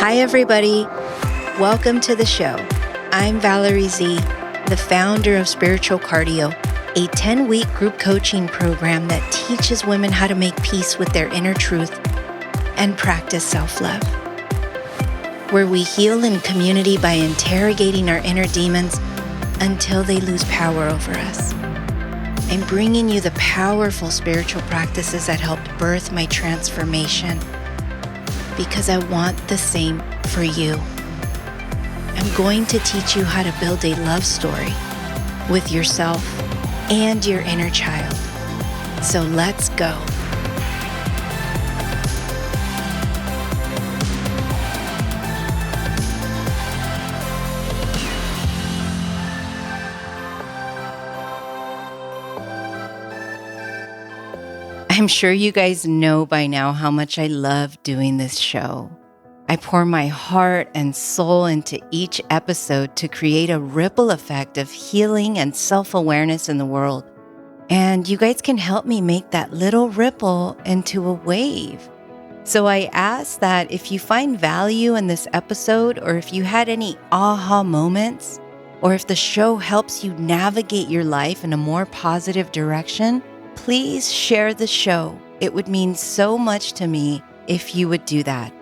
Hi, everybody. Welcome to the show. I'm Valerie Z, the founder of Spiritual Cardio, a 10-week group coaching program that teaches women how to make peace with their inner truth and practice self-love, where we heal in community by interrogating our inner demons until they lose power over us. I'm bringing you the powerful spiritual practices that helped birth my transformation because I want the same for you. I'm going to teach you how to build a love story with yourself and your inner child. So let's go. I'm sure you guys know by now how much I love doing this show. I pour my heart and soul into each episode to create a ripple effect of healing and self-awareness in the world. And you guys can help me make that little ripple into a wave. So I ask that if you find value in this episode, or if you had any aha moments, or if the show helps you navigate your life in a more positive direction, please share the show. It would mean so much to me if you would do that.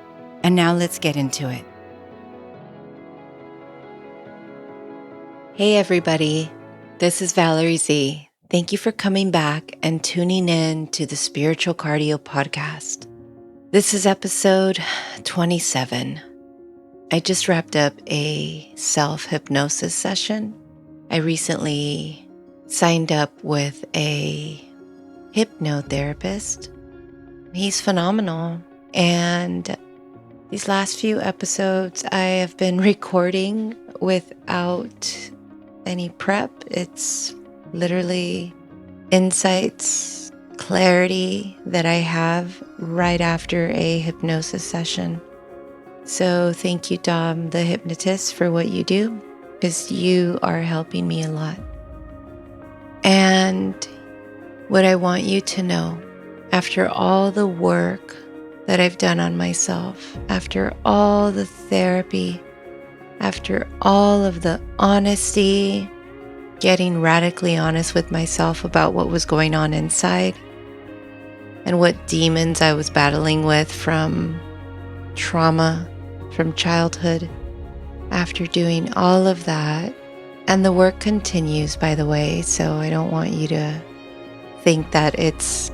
And now let's get into it. Hey everybody, this is Valerie Z. Thank you for coming back and tuning in to the Spiritual Cardio podcast. This is episode 27. I just wrapped up a self-hypnosis session. I recently signed up with a hypnotherapist. He's phenomenal. And these last few episodes I have been recording without any prep. It's literally insights, clarity that I have right after a hypnosis session. So thank you, Dom, the hypnotist, for what you do, because you are helping me a lot. And what I want you to know, after all the work that I've done on myself, after all the therapy, after all of the honesty, getting radically honest with myself about what was going on inside and what demons I was battling with from trauma, from childhood, after doing all of that, and the work continues, by the way, so I don't want you to think that it's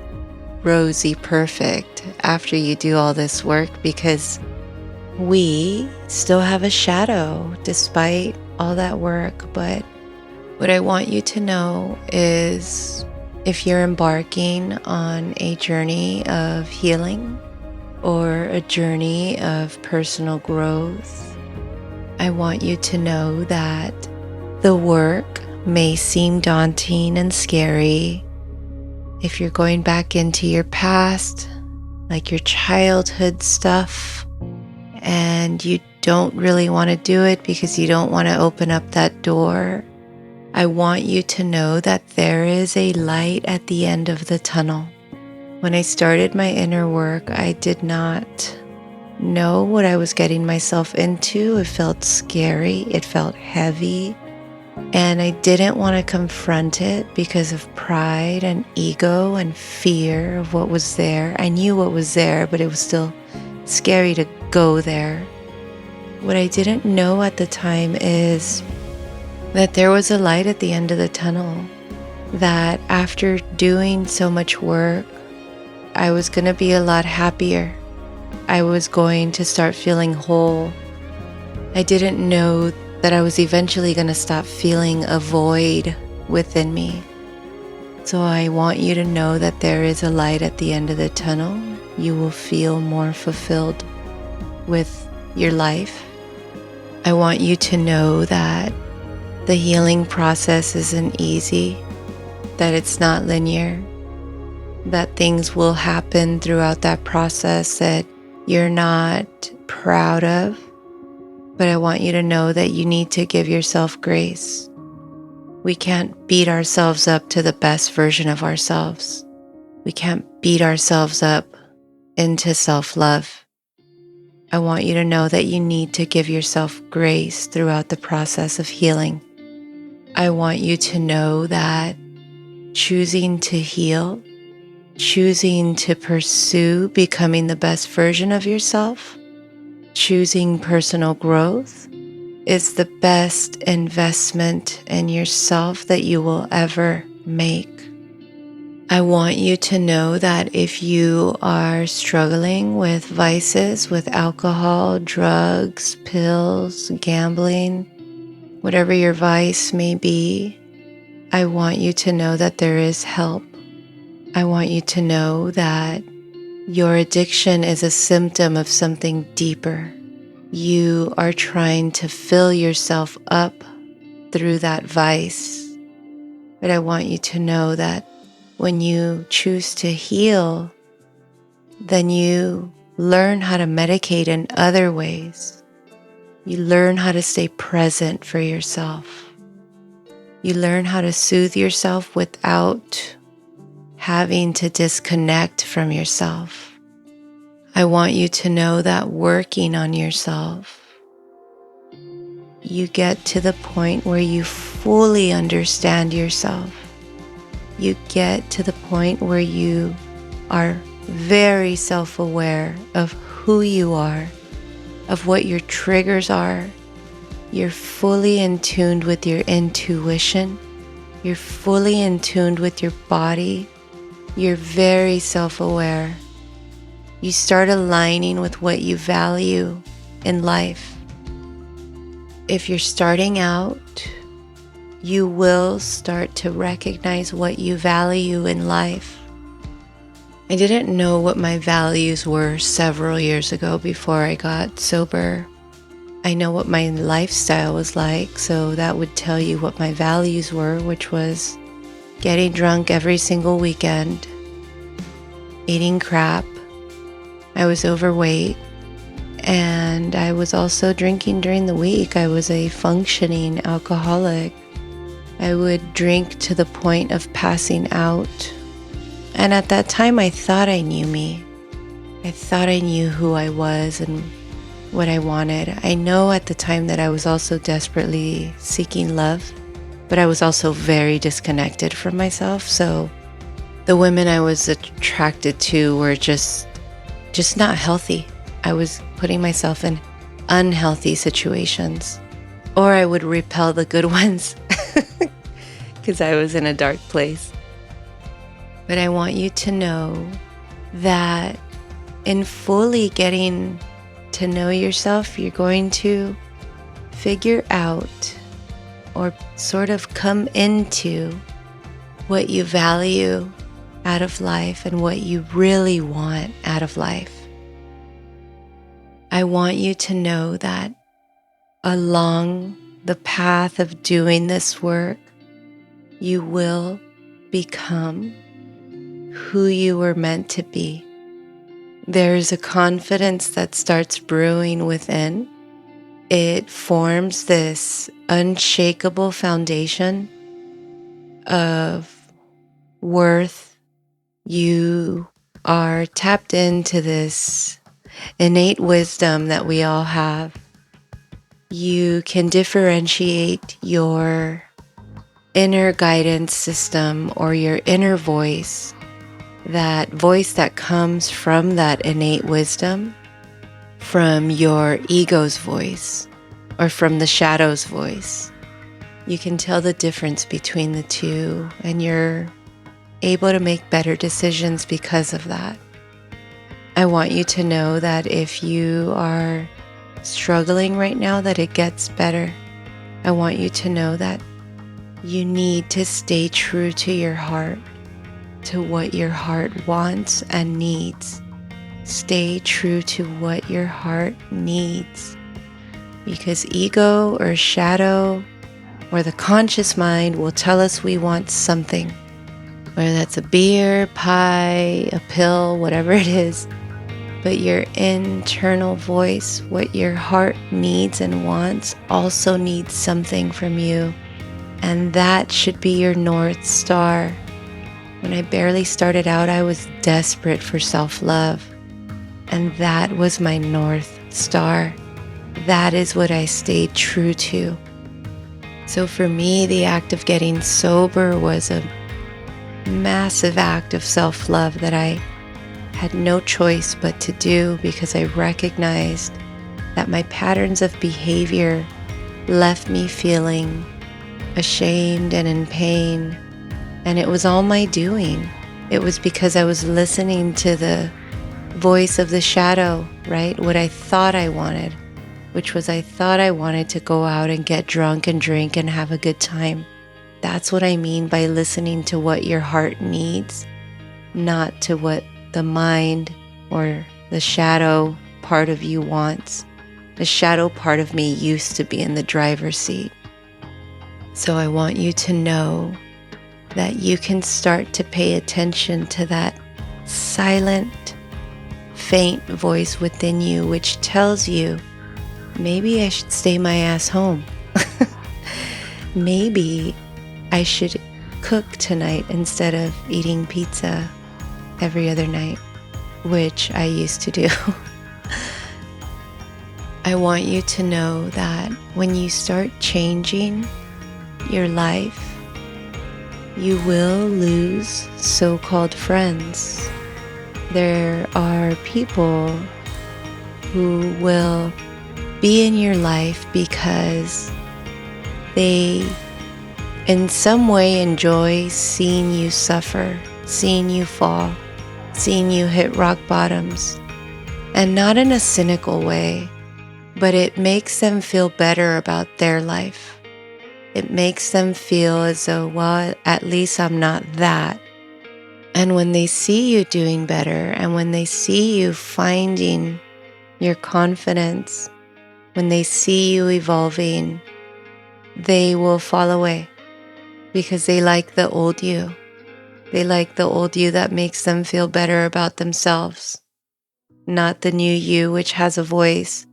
rosy perfect after you do all this work, because we still have a shadow despite all that work. But what I want you to know is, if you're embarking on a journey of healing or a journey of personal growth, I want you to know that the work may seem daunting and scary. If you're going back into your past, like your childhood stuff, and you don't really want to do it because you don't want to open up that door, I want you to know that there is a light at the end of the tunnel. When I started my inner work, I did not know what I was getting myself into. It felt scary. It felt heavy. And I didn't want to confront it because of pride and ego and fear of what was there. I knew what was there, but it was still scary to go there. What I didn't know at the time is that there was a light at the end of the tunnel, that after doing so much work, I was going to be a lot happier. I was going to start feeling whole. I didn't know that I was eventually going to stop feeling a void within me. So I want you to know that there is a light at the end of the tunnel. You will feel more fulfilled with your life. I want you to know that the healing process isn't easy, that it's not linear, that things will happen throughout that process that you're not proud of. But I want you to know that you need to give yourself grace. We can't beat ourselves up to the best version of ourselves. We can't beat ourselves up into self-love. I want you to know that you need to give yourself grace throughout the process of healing. I want you to know that choosing to heal, choosing to pursue becoming the best version of yourself, choosing personal growth is the best investment in yourself that you will ever make. I want you to know that if you are struggling with vices, with alcohol, drugs, pills, gambling, whatever your vice may be, I want you to know that there is help. I want you to know that your addiction is a symptom of something deeper. You are trying to fill yourself up through that vice. But I want you to know that when you choose to heal, then you learn how to medicate in other ways. You learn how to stay present for yourself. You learn how to soothe yourself without having to disconnect from yourself. I want you to know that working on yourself, you get to the point where you fully understand yourself. You get to the point where you are very self-aware of who you are, of what your triggers are. You're fully in tune with your intuition. You're fully in tune with your body. You're very self-aware. You start aligning with what you value in life. If you're starting out, you will start to recognize what you value in life. I didn't know what my values were several years ago before I got sober. I know what my lifestyle was like, so that would tell you what my values were, which was getting drunk every single weekend, eating crap. I was overweight, and I was also drinking during the week. I was a functioning alcoholic. I would drink to the point of passing out. And at that time, I thought I knew me. I thought I knew who I was and what I wanted. I know at the time that I was also desperately seeking love, but I was also very disconnected from myself. So the women I was attracted to were just not healthy. I was putting myself in unhealthy situations, or I would repel the good ones because I was in a dark place. But I want you to know that in fully getting to know yourself, you're going to figure out or sort of come into what you value out of life and what you really want out of life. I want you to know that along the path of doing this work, you will become who you were meant to be. There's a confidence that starts brewing within. It forms this unshakable foundation of worth. You are tapped into this innate wisdom that we all have. You can differentiate your inner guidance system or your inner voice, that voice that comes from that innate wisdom, from your ego's voice or from the shadow's voice. You can tell the difference between the two, and you're able to make better decisions because of that. I want you to know that if you are struggling right now, that it gets better. I want you to know that you need to stay true to your heart, to what your heart wants and needs. Stay true to what your heart needs, because ego or shadow or the conscious mind will tell us we want something, whether that's a beer, pie, a pill, whatever it is. But your internal voice, what your heart needs and wants, also needs something from you. And that should be your North Star. When I barely started out, I was desperate for self-love. And that was my North Star. That is what I stayed true to. So for me, the act of getting sober was a massive act of self-love that I had no choice but to do, because I recognized that my patterns of behavior left me feeling ashamed and in pain. And it was all my doing. It was because I was listening to the voice of the shadow, right? What I thought I wanted, which was I thought I wanted to go out and get drunk and drink and have a good time. That's what I mean by listening to what your heart needs, not to what the mind or the shadow part of you wants. The shadow part of me used to be in the driver's seat. So I want you to know that you can start to pay attention to that silent, faint voice within you, which tells you, maybe I should stay my ass home. Maybe I should cook tonight instead of eating pizza every other night, which I used to do. I want you to know that when you start changing your life, you will lose so-called friends. There are people who will be in your life because they in some way enjoy seeing you suffer, seeing you fall, seeing you hit rock bottoms, and not in a cynical way, but it makes them feel better about their life. It makes them feel as though, well, at least I'm not that. And when they see you doing better, and when they see you finding your confidence, when they see you evolving, they will fall away because they like the old you. They like the old you that makes them feel better about themselves, not the new you, which has a voice,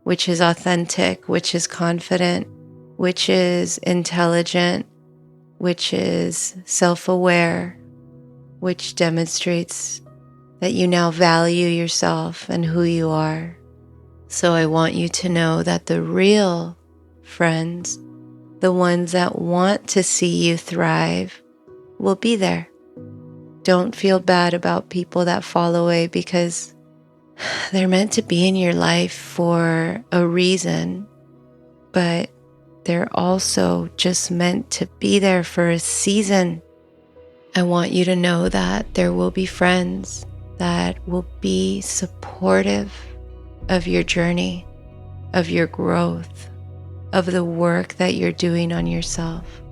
which is authentic, which is confident, which is intelligent, which is self-aware, which demonstrates that you now value yourself and who you are. So I want you to know that the real friends, the ones that want to see you thrive, will be there. Don't feel bad about people that fall away, because they're meant to be in your life for a reason, but they're also just meant to be there for a season. I want you to know that there will be friends that will be supportive of your journey, of your growth, of the work that you're doing on yourself.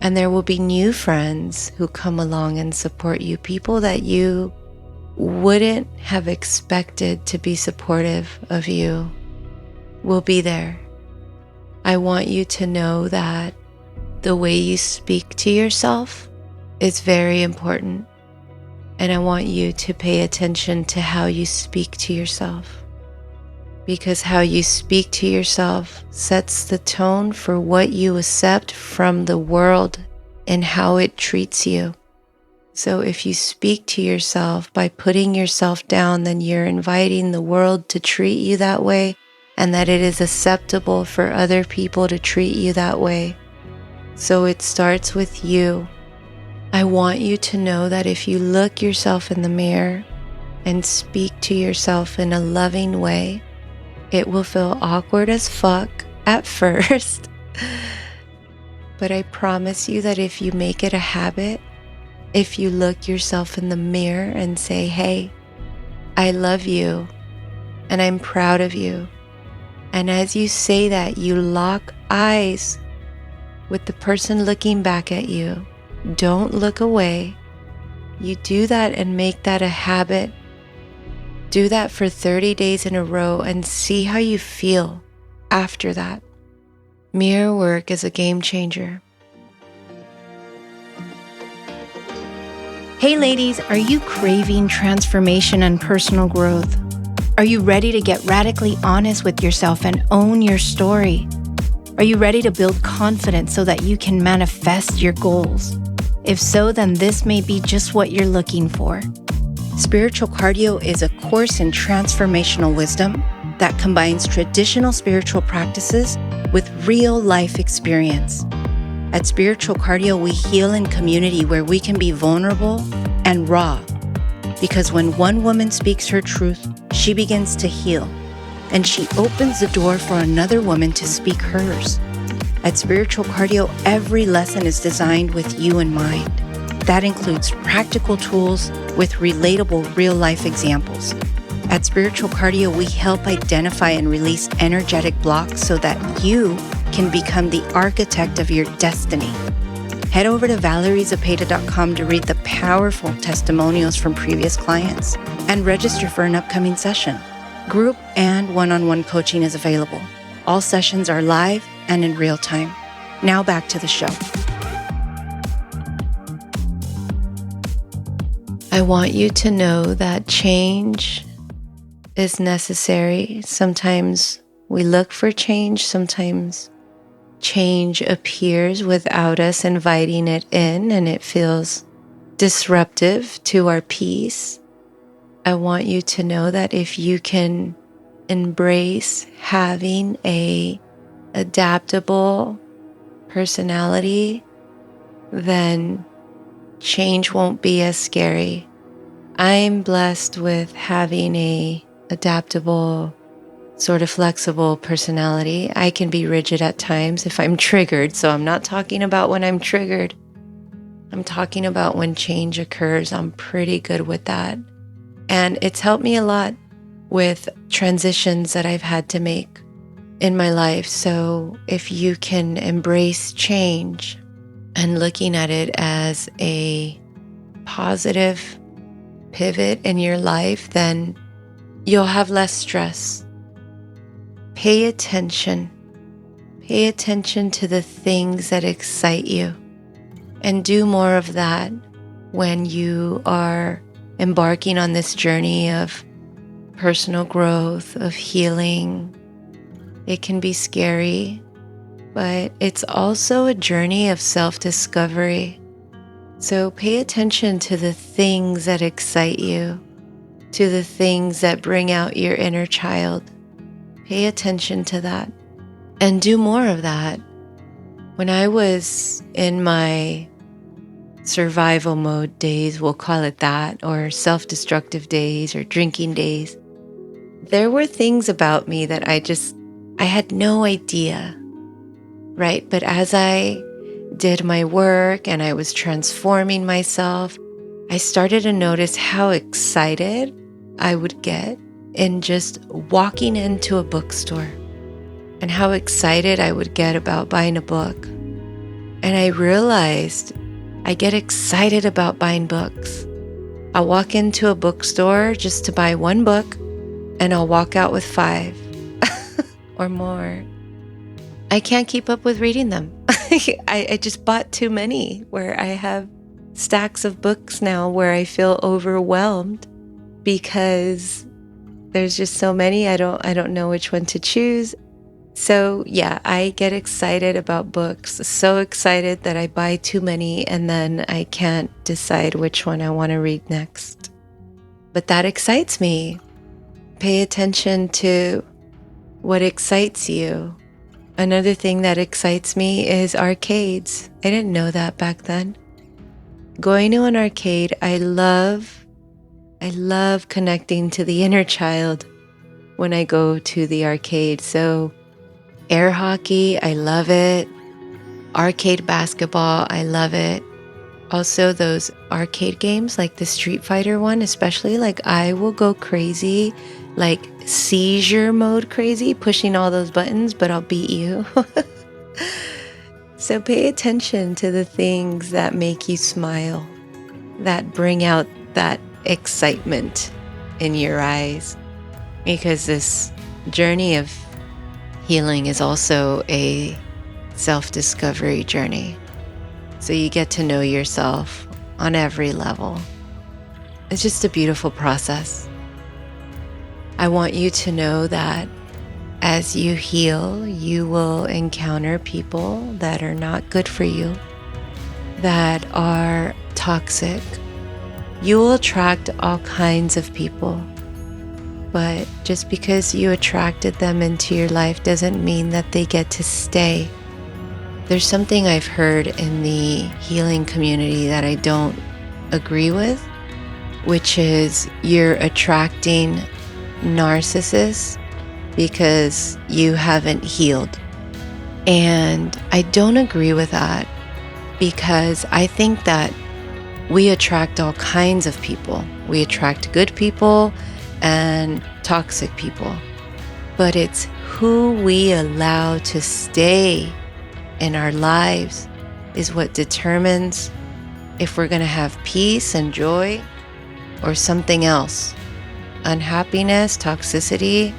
And there will be new friends who come along and support you, people that you wouldn't have expected to be supportive of you will be there. I want you to know that the way you speak to yourself is very important. And I want you to pay attention to how you speak to yourself, because how you speak to yourself sets the tone for what you accept from the world and how it treats you. So if you speak to yourself by putting yourself down, then you're inviting the world to treat you that way, and that it is acceptable for other people to treat you that way. So it starts with you. I want you to know that if you look yourself in the mirror and speak to yourself in a loving way, it will feel awkward as fuck at first. But I promise you that if you make it a habit, if you look yourself in the mirror and say, hey, I love you and I'm proud of you. And as you say that, you lock eyes with the person looking back at you. Don't look away. You do that and make that a habit. Do that for 30 days in a row and see how you feel after that. Mirror work is a game changer. Hey ladies, are you craving transformation and personal growth? Are you ready to get radically honest with yourself and own your story? Are you ready to build confidence so that you can manifest your goals? If so, then this may be just what you're looking for. Spiritual Cardio is a course in transformational wisdom that combines traditional spiritual practices with real life experience. At Spiritual Cardio, we heal in community where we can be vulnerable and raw. Because when one woman speaks her truth, she begins to heal, and she opens the door for another woman to speak hers. At Spiritual Cardio, every lesson is designed with you in mind. That includes practical tools with relatable real-life examples. At Spiritual Cardio, we help identify and release energetic blocks so that you can become the architect of your destiny. Head over to valeriezapeta.com to read the powerful testimonials from previous clients and register for an upcoming session. Group and one-on-one coaching is available. All sessions are live and in real time. Now back to the show. I want you to know that change is necessary. Sometimes we look for change. Sometimes change appears without us inviting it in, and it feels disruptive to our peace. I want you to know that if you can embrace having a adaptable personality, then change won't be as scary. I'm blessed with having a adaptable, sort of flexible personality. I can be rigid at times if I'm triggered. So I'm not talking about when I'm triggered. I'm talking about when change occurs. I'm pretty good with that. And it's helped me a lot with transitions that I've had to make in my life. So if you can embrace change and looking at it as a positive pivot in your life, then you'll have less stress. Pay attention. Pay attention to the things that excite you, and do more of that when you are embarking on this journey of personal growth, of healing. It can be scary, but it's also a journey of self-discovery. So pay attention to the things that excite you, to the things that bring out your inner child. Pay attention to that and do more of that. When I was in my survival mode days, we'll call it that, or self-destructive days or drinking days, there were things about me that I had no idea, right? But as I did my work and I was transforming myself, I started to notice how excited I would get in just walking into a bookstore, and how excited I would get about buying a book. And I realized I get excited about buying books. I'll walk into a bookstore just to buy one book, and I'll walk out with 5 or more. I can't keep up with reading them. I just bought too many, where I have stacks of books now where I feel overwhelmed because there's just so many. I don't know which one to choose. So yeah, I get excited about books, so excited that I buy too many and then I can't decide which one I want to read next. But that excites me. Pay attention to what excites you. Another thing that excites me is arcades. I didn't know that back then. Going to an arcade, I love connecting to the inner child when I go to the arcade. So air hockey, I love it. Arcade basketball, I love it. Also those arcade games like the Street Fighter one, especially, like I will go crazy, like seizure mode crazy, pushing all those buttons, but I'll beat you. So pay attention to the things that make you smile, that bring out that excitement in your eyes, because this journey of healing is also a self-discovery journey. So you get to know yourself on every level. It's just a beautiful process. I want you to know that as you heal, you will encounter people that are not good for you, that are toxic, You will attract all kinds of people, but just because you attracted them into your life doesn't mean that they get to stay. There's something I've heard in the healing community that I don't agree with, which is you're attracting narcissists because you haven't healed. And I don't agree with that, because I think that we attract all kinds of people. We attract good people and toxic people. But it's who we allow to stay in our lives is what determines if we're going to have peace and joy or something else. Unhappiness, toxicity.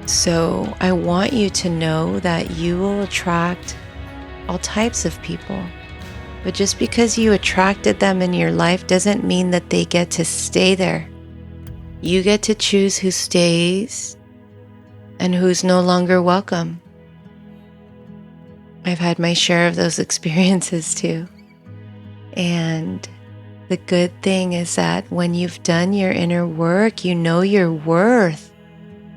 So I want you to know that you will attract all types of people. But just because you attracted them in your life doesn't mean that they get to stay there. You get to choose who stays and who's no longer welcome. I've had my share of those experiences too. And the good thing is that when you've done your inner work, you know your worth.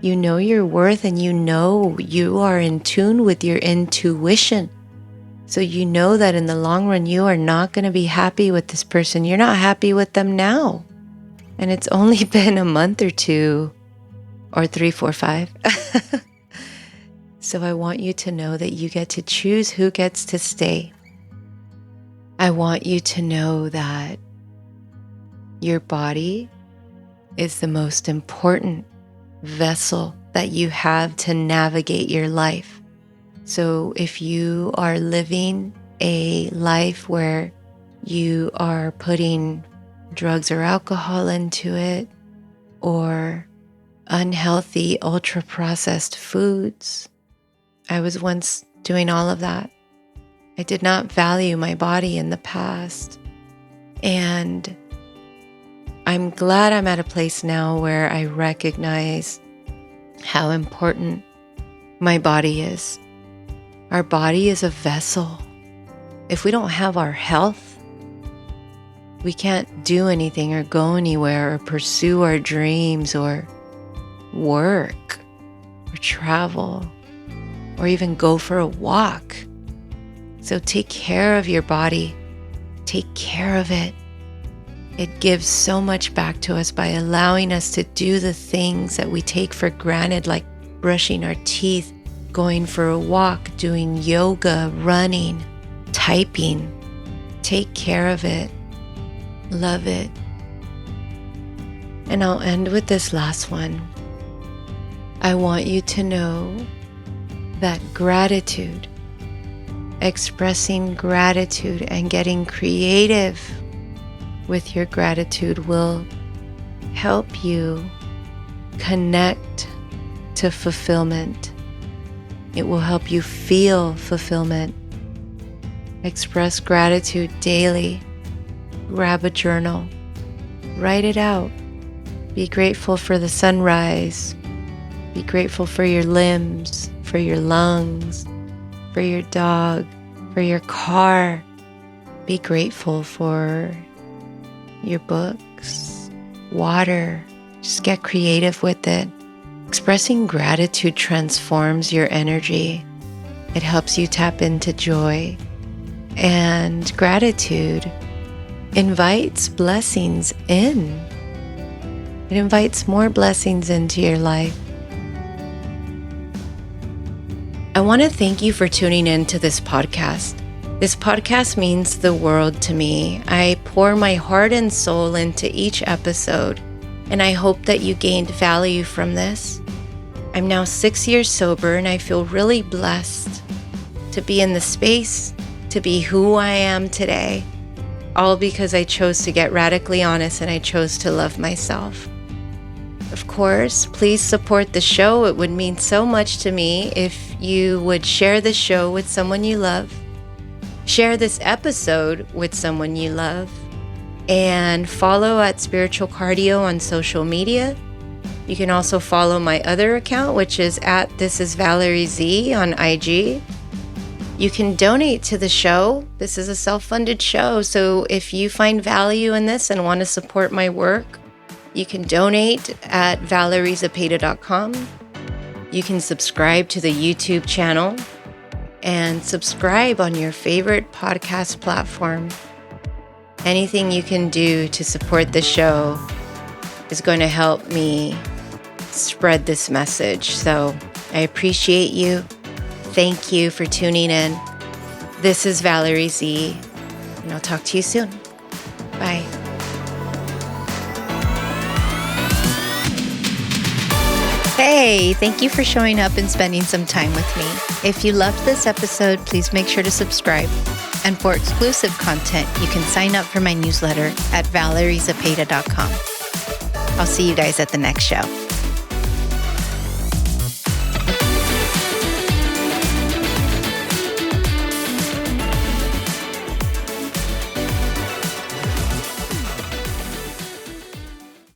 You know your worth, and you know you are in tune with your intuition. So you know that in the long run, you are not going to be happy with this person. You're not happy with them now. And it's only been a month or two, or 3, 4, 5. So I want you to know that you get to choose who gets to stay. I want you to know that your body is the most important vessel that you have to navigate your life. So if you are living a life where you are putting drugs or alcohol into it, or unhealthy, ultra-processed foods, I was once doing all of that. I did not value my body in the past. And I'm glad I'm at a place now where I recognize how important my body is. Our body is a vessel. If we don't have our health, we can't do anything or go anywhere or pursue our dreams or work or travel or even go for a walk. So take care of your body. Take care of it. It gives so much back to us by allowing us to do the things that we take for granted, like brushing our teeth, going for a walk, doing yoga, running, typing. Take care of it. Love it. And I'll end with this last one. I want you to know that gratitude, expressing gratitude and getting creative with your gratitude will help you connect to fulfillment. It will help you feel fulfillment. Express gratitude daily. Grab a journal. Write it out. Be grateful for the sunrise. Be grateful for your limbs, for your lungs, for your dog, for your car. Be grateful for your books, water. Just get creative with it. Expressing gratitude transforms your energy. It helps you tap into joy. And gratitude invites blessings in. It invites more blessings into your life. I want to thank you for tuning in to this podcast. This podcast means the world to me. I pour my heart and soul into each episode, and I hope that you gained value from this. I'm now 6 years sober, and I feel really blessed to be in the space, to be who I am today, all because I chose to get radically honest and I chose to love myself. Of course, please support the show. It would mean so much to me if you would share the show with someone you love, share this episode with someone you love, and follow at Spiritual Cardio on social media. You can also follow my other account, which is at This Is Valerie Z on IG. You can donate to the show. This is a self-funded show. So if you find value in this and want to support my work, you can donate at valeriezapeta.com. You can subscribe to the YouTube channel and subscribe on your favorite podcast platform. Anything you can do to support the show is going to help me spread this message. So I appreciate you. Thank you for tuning in. This is Valerie Z, and I'll talk to you soon. Bye. Hey, thank you for showing up and spending some time with me. If you loved this episode, please make sure to subscribe. And for exclusive content, you can sign up for my newsletter at valeriezapeta.com. I'll see you guys at the next show.